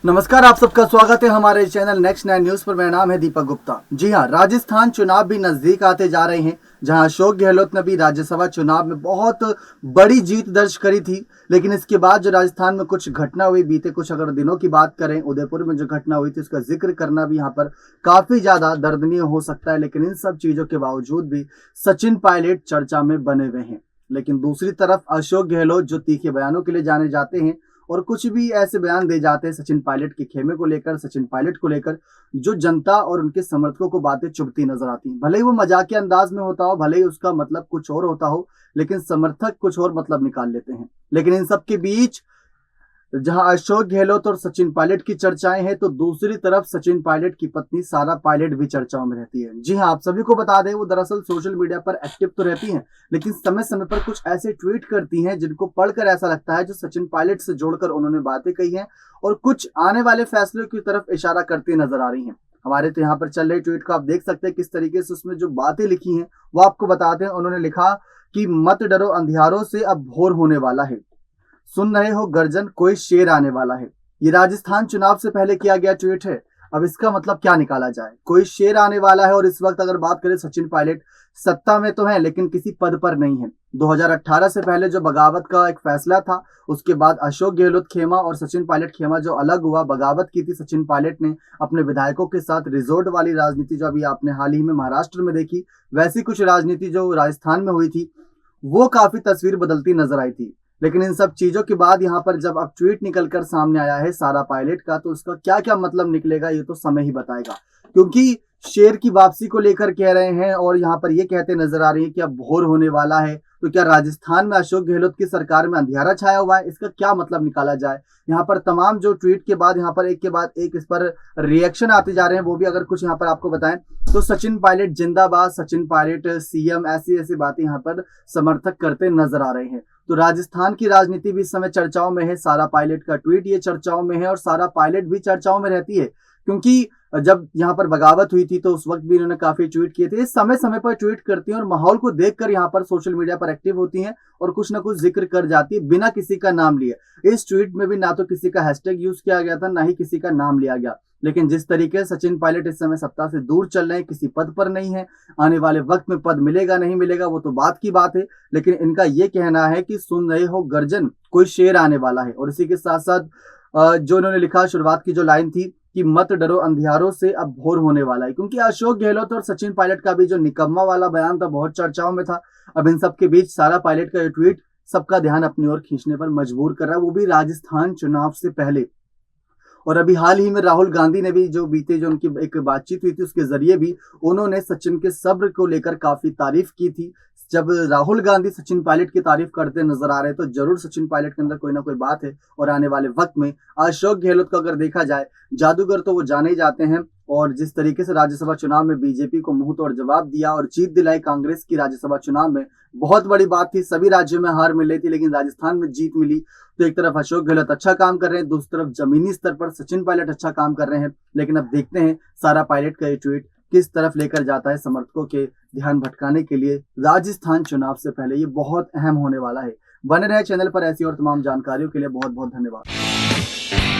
नमस्कार, आप सबका स्वागत है हमारे चैनल नेक्स्ट 9 न्यूज पर। मेरा नाम है दीपक गुप्ता। जी हां, राजस्थान चुनाव भी नजदीक आते जा रहे हैं, जहां अशोक गहलोत ने भी राज्यसभा चुनाव में बहुत बड़ी जीत दर्ज करी थी। लेकिन इसके बाद जो राजस्थान में कुछ घटना हुई बीते कुछ अगर दिनों की बात करें, उदयपुर में जो घटना हुई थी उसका जिक्र करना भी यहाँ पर काफी ज्यादा दर्दनीय हो सकता है। लेकिन इन सब चीजों के बावजूद भी सचिन पायलट चर्चा में बने हुए हैं। लेकिन दूसरी तरफ अशोक गहलोत जो तीखे बयानों के लिए जाने जाते हैं और कुछ भी ऐसे बयान दे जाते हैं सचिन पायलट के खेमे को लेकर, सचिन पायलट को लेकर, जो जनता और उनके समर्थकों को बातें चुभती नजर आती हैं। भले ही वो मजाकिया अंदाज में होता हो, भले ही उसका मतलब कुछ और होता हो, लेकिन समर्थक कुछ और मतलब निकाल लेते हैं। लेकिन इन सब के बीच जहां अशोक गहलोत और सचिन पायलट की चर्चाएं हैं, तो दूसरी तरफ सचिन पायलट की पत्नी सारा पायलट भी चर्चाओं में रहती है। जी हां, आप सभी को बता दें, वो दरअसल सोशल मीडिया पर एक्टिव तो रहती हैं, लेकिन समय समय पर कुछ ऐसे ट्वीट करती हैं जिनको पढ़कर ऐसा लगता है जो सचिन पायलट से जोड़कर उन्होंने बातें कही हैं और कुछ आने वाले फैसलों की तरफ इशारा करती नजर आ रही हैं। हमारे तो यहाँ पर चल रहे ट्वीट को आप देख सकते हैं किस तरीके से उसमें जो बातें लिखी हैं वो आपको बताते हैं। उन्होंने लिखा कि मत डरो अंधियारों से, अब भोर होने वाला है, सुन रहे हो गर्जन, कोई शेर आने वाला है। ये राजस्थान चुनाव से पहले किया गया ट्वीट है। अब इसका मतलब क्या निकाला जाए? कोई शेर आने वाला है। और इस वक्त अगर बात करें, सचिन पायलट सत्ता में तो है लेकिन किसी पद पर नहीं है। 2018 से पहले जो बगावत का एक फैसला था, उसके बाद अशोक गहलोत खेमा और सचिन पायलट खेमा जो अलग हुआ, बगावत की थी सचिन पायलट ने अपने विधायकों के साथ। रिजोर्ट वाली राजनीति जो अभी आपने हाल ही में महाराष्ट्र में देखी, वैसी कुछ राजनीति जो राजस्थान में हुई थी, वो काफी तस्वीर बदलती नजर आई थी। लेकिन इन सब चीजों के बाद यहाँ पर जब अब ट्वीट निकलकर सामने आया है सारा पायलट का, तो उसका क्या क्या मतलब निकलेगा ये तो समय ही बताएगा। क्योंकि शेर की वापसी को लेकर कह रहे हैं और यहाँ पर ये कहते नजर आ रही है कि अब भोर होने वाला है। तो क्या राजस्थान में अशोक गहलोत की सरकार में अंधियारा छाया हुआ है? इसका क्या मतलब निकाला जाए? यहाँ पर तमाम जो ट्वीट के बाद यहाँ पर एक के बाद एक इस पर रिएक्शन आते जा रहे हैं। वो भी अगर कुछ यहाँ पर आपको बताएं तो सचिन पायलट जिंदाबाद, सचिन पायलट सीएम, ऐसी ऐसी बातें यहाँ पर समर्थक करते नजर आ रहे हैं। तो राजस्थान की राजनीति भी इस समय चर्चाओं में है। सारा पायलट का ट्वीट ये चर्चाओं में है और सारा पायलट भी चर्चाओं में रहती है। क्योंकि जब यहाँ पर बगावत हुई थी तो उस वक्त भी इन्होंने काफी ट्वीट किए थे। इस समय समय पर ट्वीट करती हैं और माहौल को देखकर यहाँ पर सोशल मीडिया पर एक्टिव होती हैं और कुछ ना कुछ जिक्र कर जाती है बिना किसी का नाम लिए। इस ट्वीट में भी ना तो किसी का हैशटैग यूज किया गया था, ना ही किसी का नाम लिया गया। लेकिन जिस तरीके से सचिन पायलट इस समय सत्ता से दूर चल रहे हैं, किसी पद पर नहीं है, आने वाले वक्त में पद मिलेगा नहीं मिलेगा वो तो बात की बात है। लेकिन इनका ये कहना है कि सुन रहे हो गर्जन, कोई शेर आने वाला है। और इसी के साथ साथ जो इन्होंने लिखा, शुरुआत की जो लाइन थी कि मत डरो अंधियारों से, अब भोर होने वाला है। क्योंकि अशोक गहलोत और सचिन पायलट का भी जो निकम्मा वाला बयान था बहुत चर्चाओं में था। अब इन सब के बीच सारा पायलट का ये ट्वीट सबका ध्यान अपनी ओर खींचने पर मजबूर कर रहा है, वो भी राजस्थान चुनाव से पहले। और अभी हाल ही में राहुल गांधी ने भी जो बीते जो उनकी एक बातचीत हुई थी उसके जरिए भी उन्होंने सचिन के सब्र को लेकर काफी तारीफ की थी। जब राहुल गांधी सचिन पायलट की तारीफ करते नजर आ रहे हैं तो जरूर सचिन पायलट के अंदर कोई ना कोई बात है। और आने वाले वक्त में अशोक गहलोत को अगर देखा जाए, जादूगर तो वो जाने ही जाते हैं। और जिस तरीके से राज्यसभा चुनाव में बीजेपी को मुंह तोड़ जवाब दिया और जीत दिलाई कांग्रेस की राज्यसभा चुनाव में, बहुत बड़ी बात थी। सभी राज्यों में हार मिल रही थी लेकिन राजस्थान में जीत मिली। तो एक तरफ अशोक गहलोत अच्छा काम कर रहे हैं, दूसरी तरफ जमीनी स्तर पर सचिन पायलट अच्छा काम कर रहे हैं। लेकिन अब देखते हैं सारा पायलट का ये ट्वीट किस तरफ लेकर जाता है समर्थकों के ध्यान भटकाने के लिए राजस्थान चुनाव से पहले। ये बहुत अहम होने वाला है। बने रहे चैनल पर ऐसी और तमाम जानकारियों के लिए। बहुत बहुत धन्यवाद।